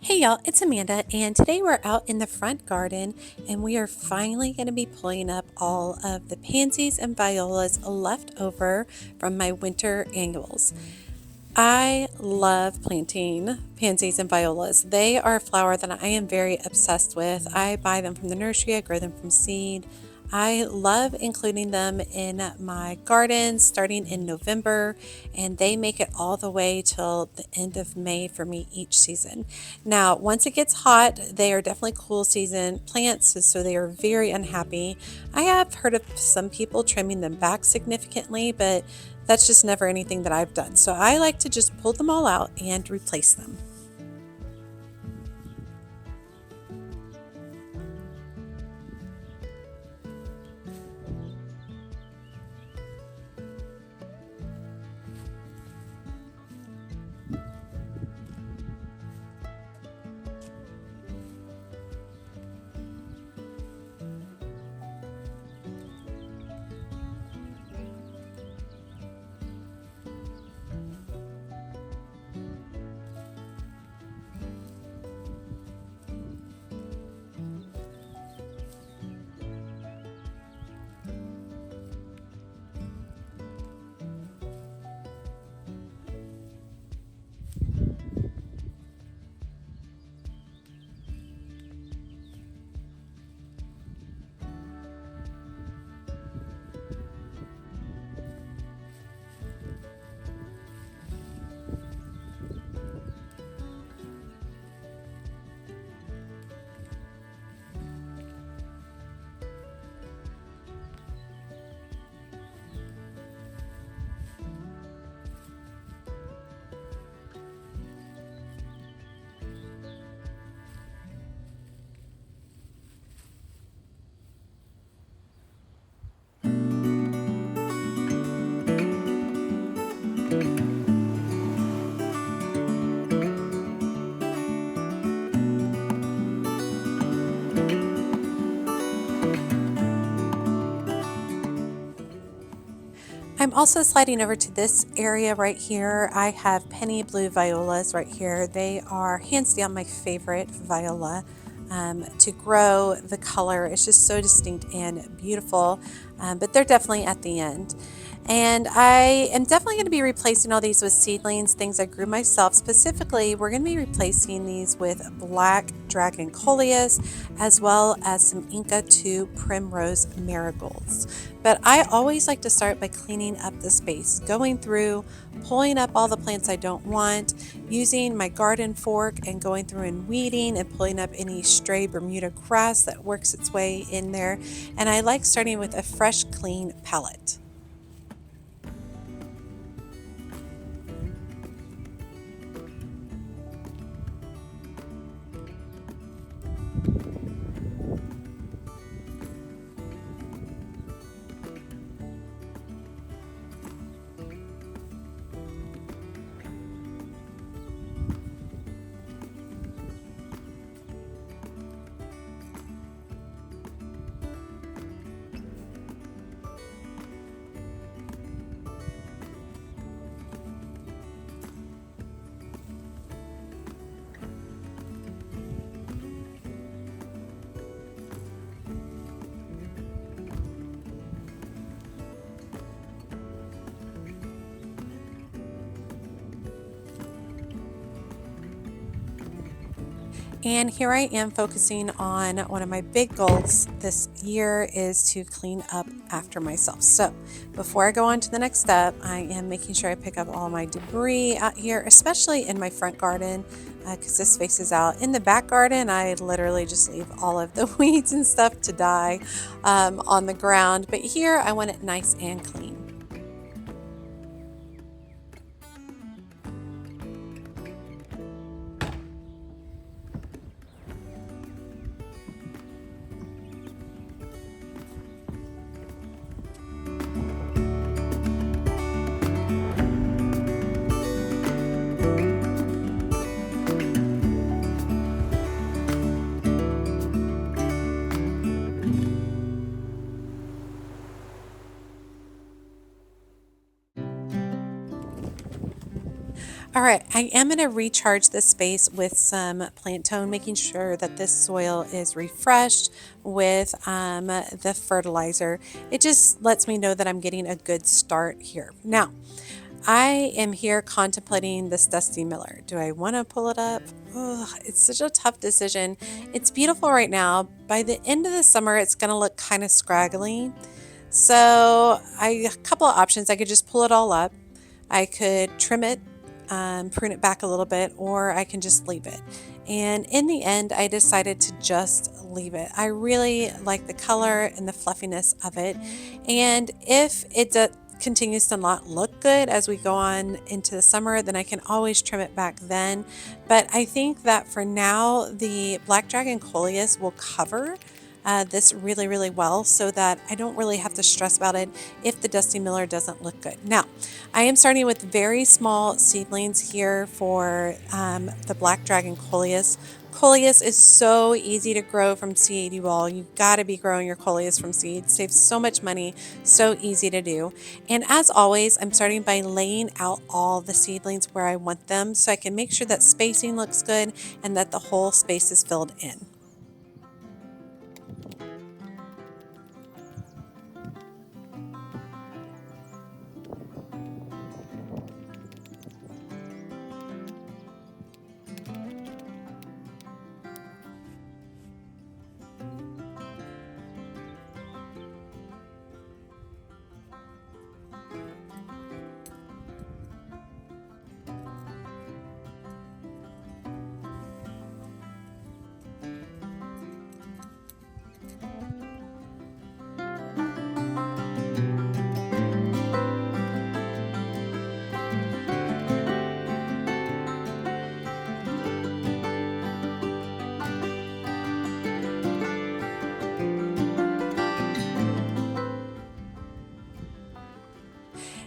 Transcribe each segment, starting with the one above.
Hey y'all, it's Amanda, and today we're out in the front garden and we are finally going to be pulling up all of the pansies and violas left over from my winter annuals. I love planting pansies and violas. They are a flower that I am very obsessed with. I buy them from the nursery, I grow them from seed. I love including them in my garden starting in November, and they make it all the way till the end of May for me each season. Now, once it gets hot, they are definitely cool season plants, so they are very unhappy. I have heard of some people trimming them back significantly, but that's just never anything that I've done. So I like to just pull them all out and replace them. I'm also sliding over to this area right here. I have penny blue violas right here. They are hands down my favorite viola. To grow, the color is just so distinct and beautiful, but they're definitely at the end. And I am definitely going to be replacing all these with seedlings, things I grew myself. Specifically, we're going to be replacing these with black dragon Coleus, as well as some Inca 2 primrose marigolds. But I always like to start by cleaning up the space, going through, pulling up all the plants I don't want, using my garden fork and going through and weeding and pulling up any stray Bermuda grass that works its way in there. And I like starting with a fresh, clean palette. And here I am focusing on one of my big goals this year is to clean up after myself. So before I go on to the next step, I am making sure I pick up all my debris out here, especially in my front garden, because this faces out. In the back garden, I literally just leave all of the weeds and stuff to die on the ground. But here I want it nice and clean. All right, I am going to recharge this space with some plant tone, making sure that this soil is refreshed with the fertilizer. It just lets me know that I'm getting a good start here. Now, I am here contemplating this dusty miller. Do I want to pull it up? Ugh, it's such a tough decision. It's beautiful right now. By the end of the summer, it's going to look kind of scraggly. So a couple of options. I could just pull it all up. I could trim it, prune it back a little bit, or I can just leave it. And in the end, I decided to just leave it. I really like the color and the fluffiness of it. And if it continues to not look good as we go on into the summer, then I can always trim it back then. But I think that for now, the Black Dragon Coleus will cover this really, really well so that I don't really have to stress about it if the Dusty Miller doesn't look good. Now, I am starting with very small seedlings here for the Black Dragon Coleus. Coleus is so easy to grow from seed, you all. You've got to be growing your Coleus from seed. Saves so much money, so easy to do. And as always, I'm starting by laying out all the seedlings where I want them so I can make sure that spacing looks good and that the whole space is filled in.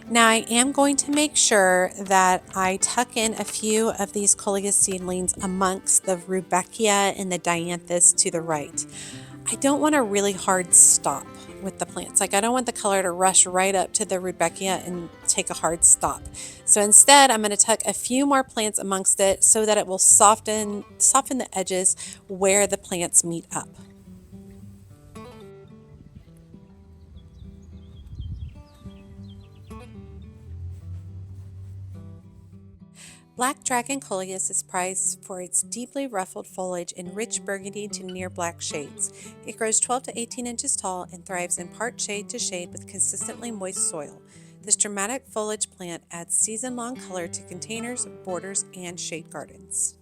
Now I am going to make sure that I tuck in a few of these Coleus seedlings amongst the Rudbeckia and the Dianthus to the right. I don't want a really hard stop with the plants. Like I don't want the color to rush right up to the Rudbeckia and take a hard stop. So instead I'm going to tuck a few more plants amongst it so that it will soften the edges where the plants meet up. Black Dragon Coleus is prized for its deeply ruffled foliage in rich burgundy to near black shades. It grows 12 to 18 inches tall and thrives in part shade to shade with consistently moist soil. This dramatic foliage plant adds season-long color to containers, borders, and shade gardens.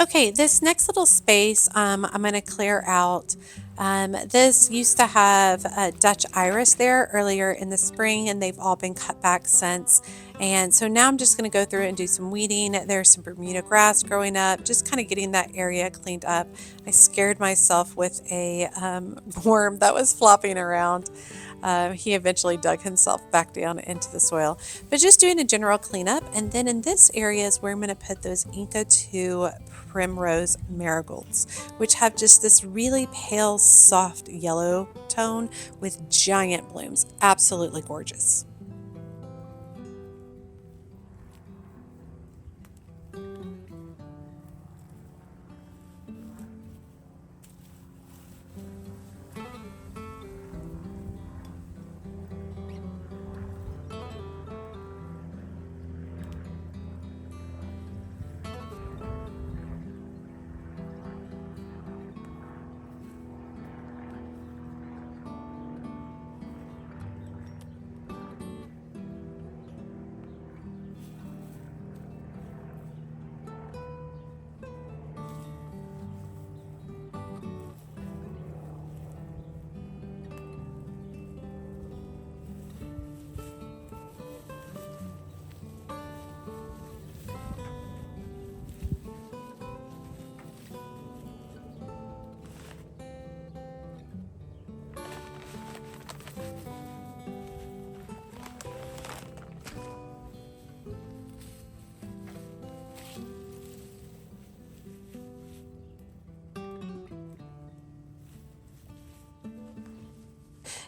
Okay, this next little space I'm going to clear out. This used to have a Dutch iris there earlier in the spring, and they've all been cut back since. And so now I'm just going to go through and do some weeding. There's some Bermuda grass growing up, just kind of getting that area cleaned up. I scared myself with a worm that was flopping around. He eventually dug himself back down into the soil. But just doing a general cleanup. And then in this area is where I'm going to put those Inca 2 primrose marigolds, which have just this really pale, soft yellow tone with giant blooms. Absolutely gorgeous.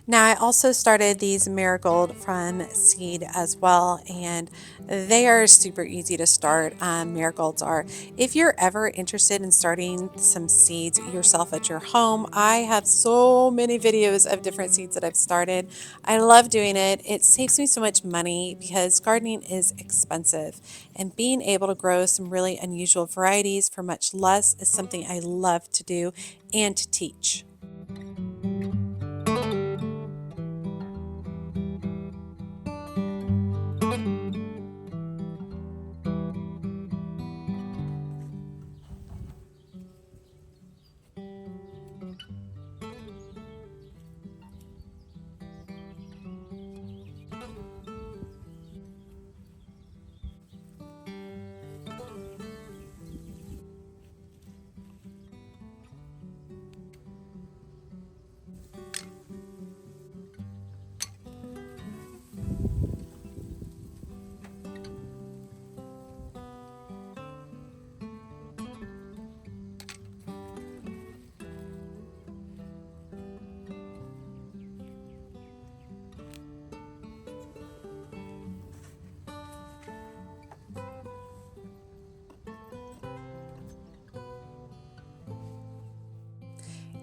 Now, I also started these marigold from seed as well, and they are super easy to start. Marigolds are. If you're ever interested in starting some seeds yourself at your home, I have so many videos of different seeds that I've started. I love doing it. It saves me so much money because gardening is expensive, and being able to grow some really unusual varieties for much less is something I love to do and to teach.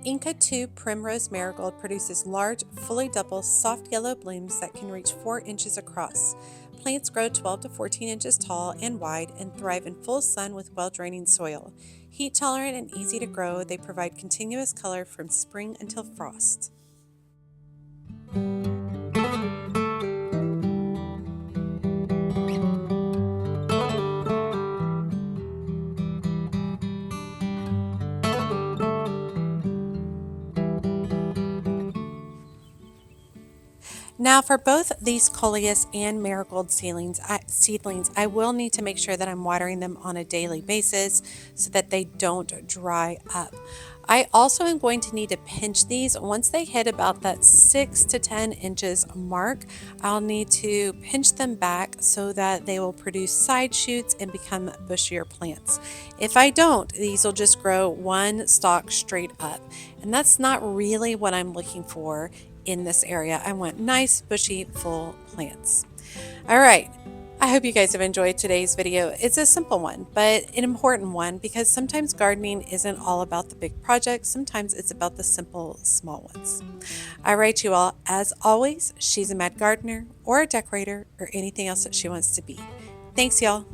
Inca 2 Primrose Marigold produces large, fully double, soft yellow blooms that can reach 4 inches across. Plants grow 12 to 14 inches tall and wide and thrive in full sun with well-draining soil. Heat tolerant and easy to grow, they provide continuous color from spring until frost. Now for both these Coleus and Marigold seedlings, I will need to make sure that I'm watering them on a daily basis so that they don't dry up. I also am going to need to pinch these. Once they hit about that 6 to 10 inches mark, I'll need to pinch them back so that they will produce side shoots and become bushier plants. If I don't, these will just grow one stalk straight up. And that's not really what I'm looking for in this area. I want nice, bushy, full plants. All right. I hope you guys have enjoyed today's video. It's a simple one, but an important one because sometimes gardening isn't all about the big projects. Sometimes it's about the simple, small ones. All right, you all. As always, she's a mad gardener or a decorator or anything else that she wants to be. Thanks, y'all.